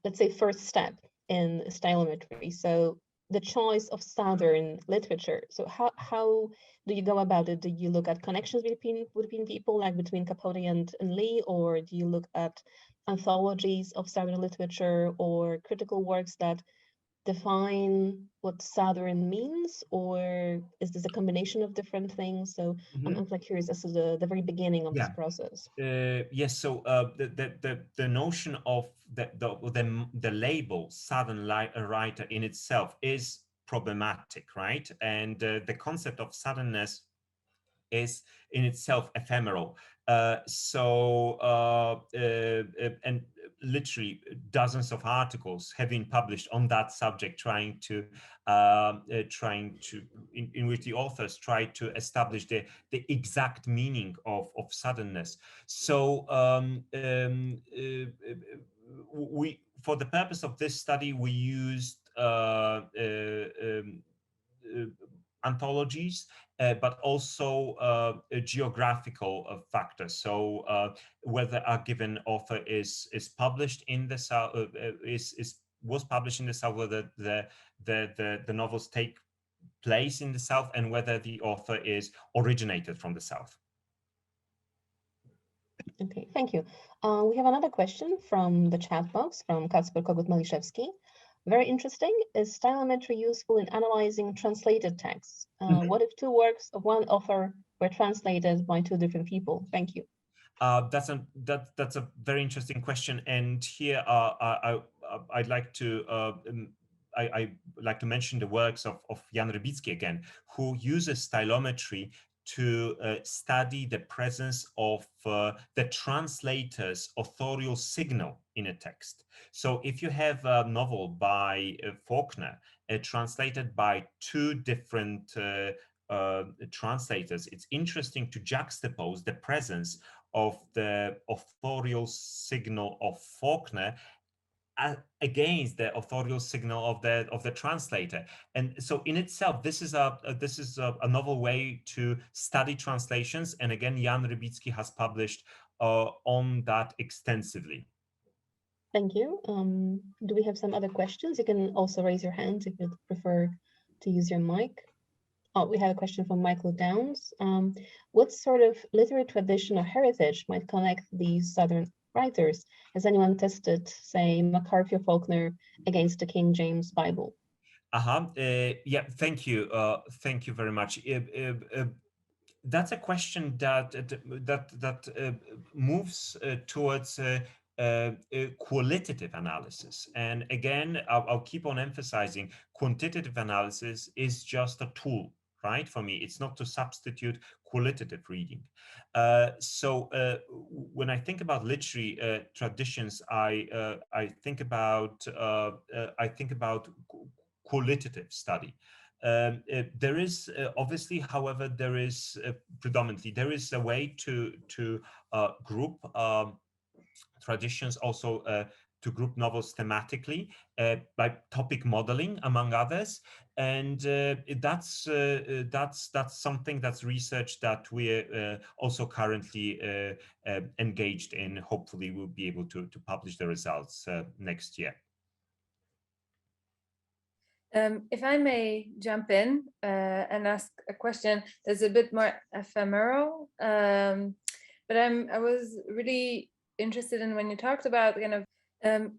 let's say, first step in stylometry. So the choice of Southern literature. So how do you go about it? Do you look at connections between people, like between Capote and Lee, or do you look at anthologies of Southern literature or critical works that define what Southern means, or is this a combination of different things? So I'm quite curious as to the very beginning of this process. Yes, so the notion of the label Southern writer in itself is problematic, right? And the concept of Southernness is in itself ephemeral. And literally dozens of articles have been published on that subject, in which the authors try to establish the exact meaning of Southernness. So we, for the purpose of this study, we used anthologies, but also geographical factors. So whether a given author is published in the South, was published in the South, whether the novels take place in the South, and whether the author is originated from the South. Okay, thank you. We have another question from the chat box from Kacper Kogut-Maliszewski. Very interesting. Is stylometry useful in analyzing translated texts? What if two works of one author were translated by two different people? Thank you. That's a very interesting question, and here I'd like to I like to mention the works of Jan Rybicki again, who uses stylometry to study the presence of the translator's authorial signal in a text. So if you have a novel by Faulkner translated by two different translators, it's interesting to juxtapose the presence of the authorial signal of Faulkner against the authorial signal of the translator. And so in itself, this is a novel way to study translations. And again, Jan Rybicki has published on that extensively. Thank you. Do we have some other questions? You can also raise your hand if you'd prefer to use your mic. Oh, we have a question from Michael Downs. What sort of literary tradition or heritage might connect these Southern writers? Has anyone tested, say, MacArthur Faulkner against the King James Bible? Yeah, thank you. Thank you very much. That's a question that moves towards qualitative analysis. And again, I'll keep on emphasizing quantitative analysis is just a tool, right? For me, it's not to substitute qualitative reading. So when I think about literary traditions, I think about qualitative study. There is obviously, however, there is predominantly there is a way to group traditions, also to group novels thematically by topic modeling, among others, and that's something that's research that we're also currently engaged in. Hopefully, we'll be able to publish the results next year. If I may jump in and ask a question that's a bit more ephemeral, but I was really interested in when you talked about kind of,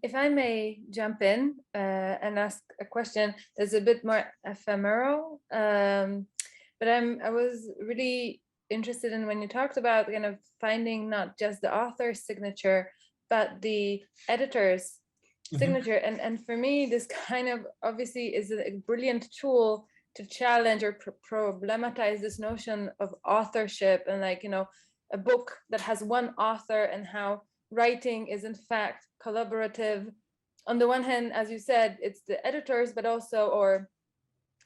if I may jump in and ask a question that's a bit more ephemeral, but I was really interested in when you talked about kind of finding not just the author's signature, but the editor's signature. And for me, this kind of obviously is a brilliant tool to challenge or problematize this notion of authorship, and like, you know, a book that has one author and how writing is in fact collaborative. On the one hand, as you said, it's the editors, but also, or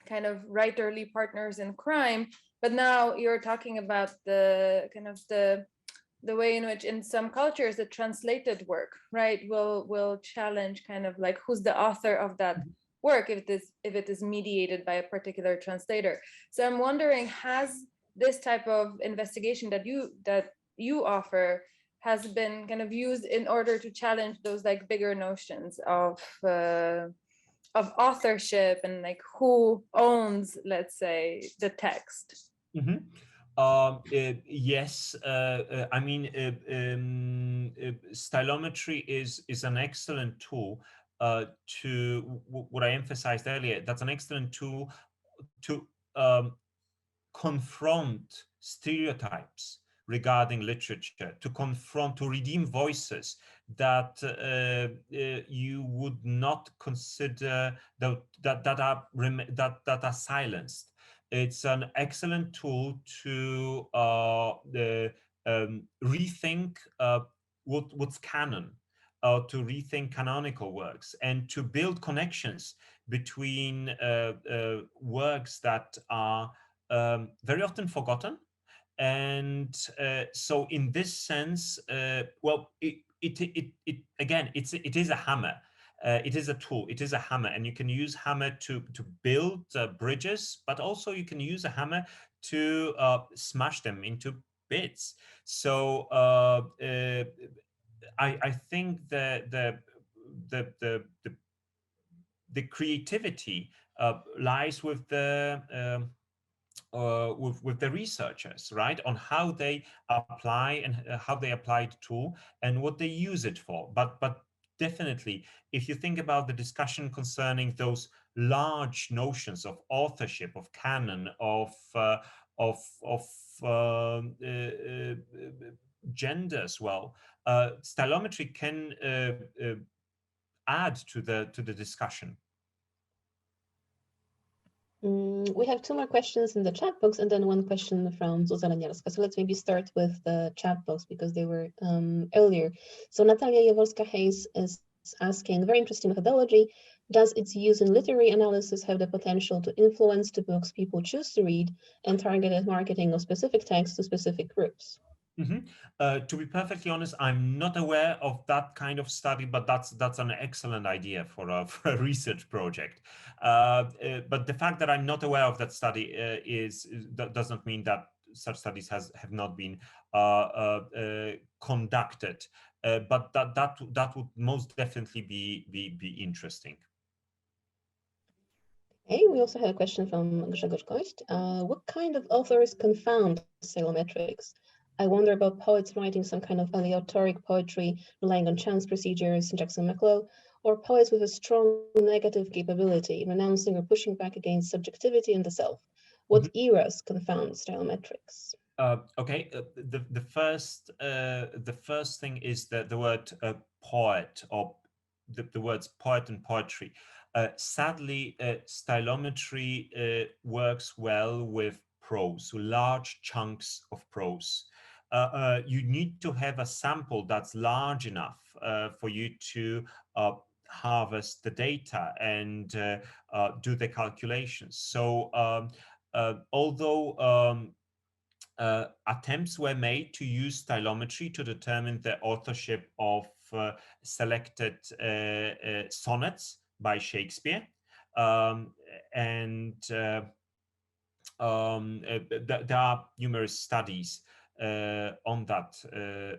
kind of writerly partners in crime. But now you're talking about the kind of the way in which in some cultures the translated work, right, will challenge kind of like who's the author of that work if it is mediated by a particular translator. So I'm wondering, has this type of investigation that you offer has been kind of used in order to challenge those like bigger notions of authorship and like who owns, let's say, the text? Yes, I mean, stylometry is an excellent tool to what I emphasized earlier. That's an excellent tool to confront stereotypes regarding literature, to redeem voices that you would not consider that are silenced. It's an excellent tool to rethink what's canon, to rethink canonical works, and to build connections between works that are very often forgotten. And so in this sense, well, it is a hammer. It is a tool. It is a hammer, and you can use hammer to build bridges, but also you can use a hammer to smash them into bits. So I think the creativity lies with the with the researchers, right, on how they apply and how they apply the tool and what they use it for. But definitely, if you think about the discussion concerning those large notions of authorship, of canon, of gender as well, stylometry can add to the discussion. We have two more questions in the chat box and then one question from Zuzana Niarska. So let's maybe start with the chat box because they were earlier. So Natalia Jaworska-Hayes is asking, very interesting methodology. Does its use in literary analysis have the potential to influence the books people choose to read and targeted marketing of specific texts to specific groups? To be perfectly honest, I'm not aware of that kind of study, but that's an excellent idea for a research project. But the fact that I'm not aware of that study does not mean that such studies have not been conducted. But that would most definitely be interesting. Okay, we also had a question from Grzegorz Kość. What kind of authors confound stylometrics? I wonder about poets writing some kind of aleatoric poetry, relying on chance procedures, Jackson McLeod, or poets with a strong negative capability, renouncing or pushing back against subjectivity and the self. What eras confound stylometrics? Okay, the first thing is that the word poet, or the words poet and poetry. Sadly, stylometry works well with prose, so large chunks of prose. You need to have a sample that's large enough for you to harvest the data and do the calculations. So although attempts were made to use stylometry to determine the authorship of selected sonnets by Shakespeare. There are numerous studies on that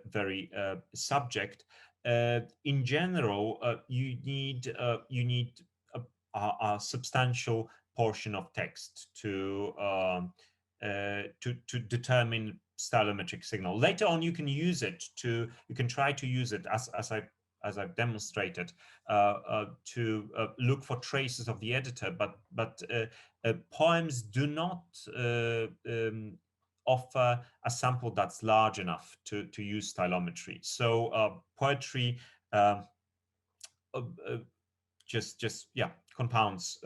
very subject. In general, you need a substantial portion of text to determine stylometric signal. Later on, you can try to use it as I've demonstrated to look for traces of the editor, but poems do not offer a sample that's large enough to use stylometry. So poetry just compounds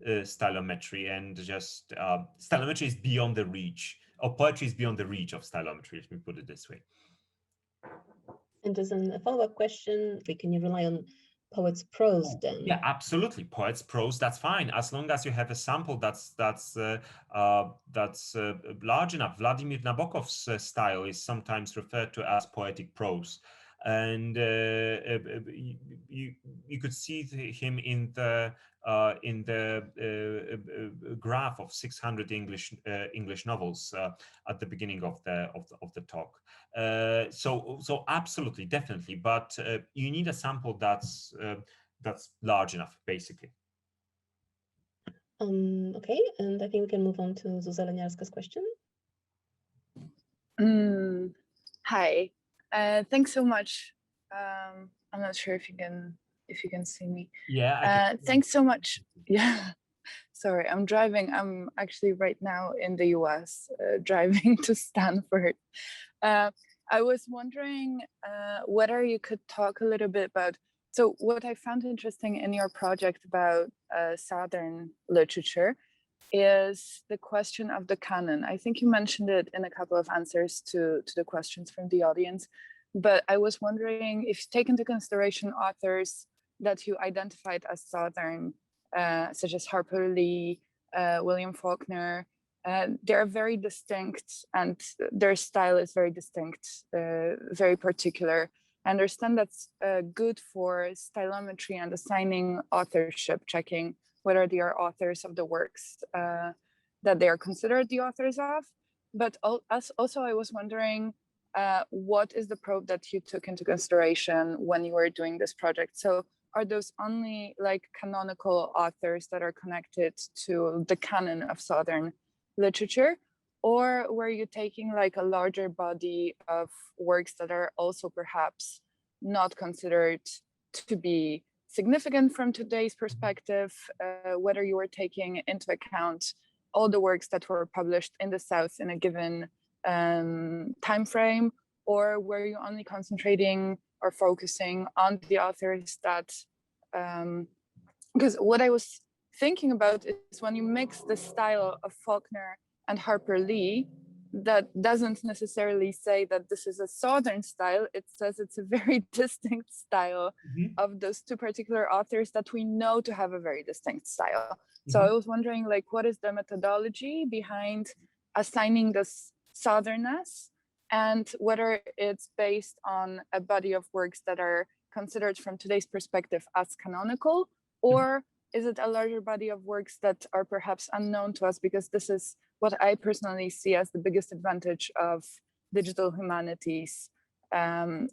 stylometry, and just stylometry is beyond the reach, or poetry is beyond the reach of stylometry, let me put it this way. And as a follow-up question, can you rely on poets' prose then? Yeah, absolutely. Poets' prose, that's fine, as long as you have a sample that's large enough. Vladimir Nabokov's style is sometimes referred to as poetic prose, and you could see him in the graph of 600 English novels at the beginning of the talk. So absolutely, definitely, but you need a sample that's large enough, basically. Okay, and I think we can move on to Zuzana Leniarska's question. Hi, thanks so much. I'm not sure if you can see me. Yeah. Thanks so much. Yeah. Sorry, I'm driving. I'm actually right now in the US, driving to Stanford. I was wondering whether you could talk a little bit about, so what I found interesting in your project about Southern literature is the question of the canon. I think you mentioned it in a couple of answers to the questions from the audience, but I was wondering if you take into consideration authors that you identified as Southern, such as Harper Lee, William Faulkner. They're very distinct, and their style is very distinct, very particular. I understand that's good for stylometry and assigning authorship, checking whether they are authors of the works that they are considered the authors of. But also I was wondering, what is the probe that you took into consideration when you were doing this project? So are those only like canonical authors that are connected to the canon of Southern literature, or were you taking like a larger body of works that are also perhaps not considered to be significant from today's perspective, whether you were taking into account all the works that were published in the South in a given time frame, or were you only concentrating or focusing on the authors that, because what I was thinking about is when you mix the style of Faulkner and Harper Lee, that doesn't necessarily say that this is a Southern style. It says it's a very distinct style of those two particular authors that we know to have a very distinct style. So I was wondering, like, what is the methodology behind assigning this Southernness, and whether it's based on a body of works that are considered from today's perspective as canonical, or is it a larger body of works that are perhaps unknown to us? Because this is what I personally see as the biggest advantage of digital humanities,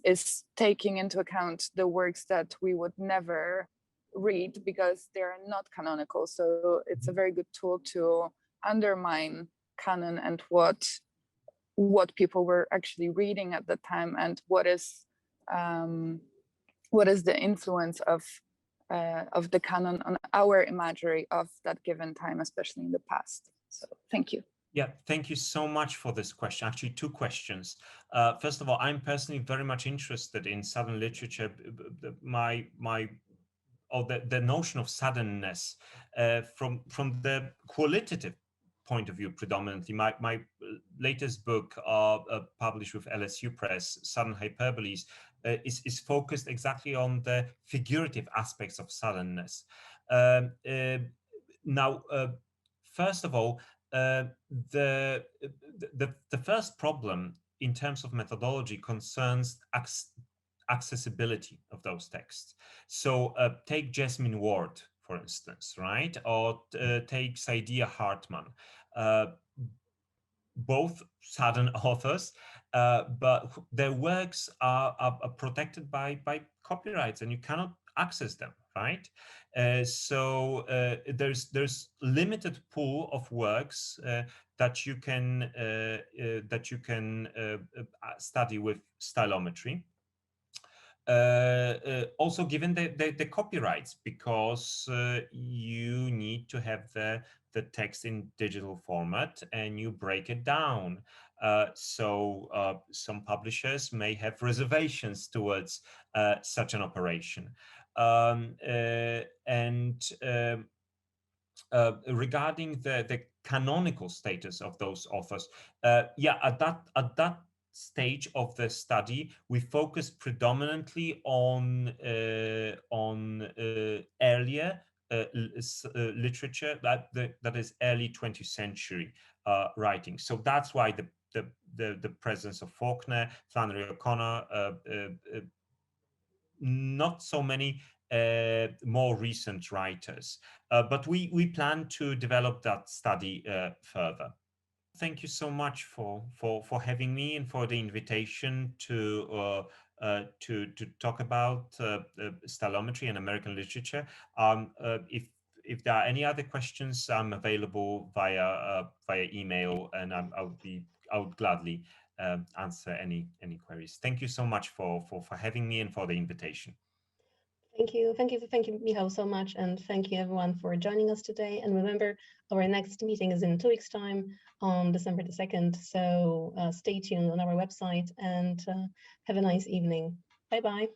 is taking into account the works that we would never read because they're not canonical. So it's a very good tool to undermine canon and what people were actually reading at the time, and what is the influence of the canon on our imagery of that given time, especially in the past. So thank you. Yeah, thank you so much for this question. Actually, two questions. First of all, I'm personally very much interested in Southern literature. The notion of suddenness from the qualitative point of view predominantly. My latest book, published with LSU Press, Sudden Hyperboles, is focused exactly on the figurative aspects of suddenness. Now, first of all, the first problem in terms of methodology concerns accessibility of those texts. So take Jasmine Ward, for instance, right? Or take Saidiya Hartman. Both Southern authors, but their works are protected by copyrights, and you cannot access them, right? So there's limited pool of works that you can study with stylometry. Also given the copyrights, because you need to have the text in digital format and you break it down. So some publishers may have reservations towards such an operation. Regarding the canonical status of those authors, yeah, at that stage of the study, we focus predominantly on earlier literature, that is early 20th century writing. So that's why the presence of Faulkner, Flannery O'Connor, not so many more recent writers, but we plan to develop that study further. Thank you so much for having me and for the invitation to talk about stylometry and American literature. If there are any other questions, I'm available via email, and I would gladly answer any queries. Thank you so much for having me and for the invitation. Thank you, Michał, so much, and thank you everyone for joining us today. And remember, our next meeting is in 2 weeks' time on December the 2nd. So stay tuned on our website, and have a nice evening. Bye-bye.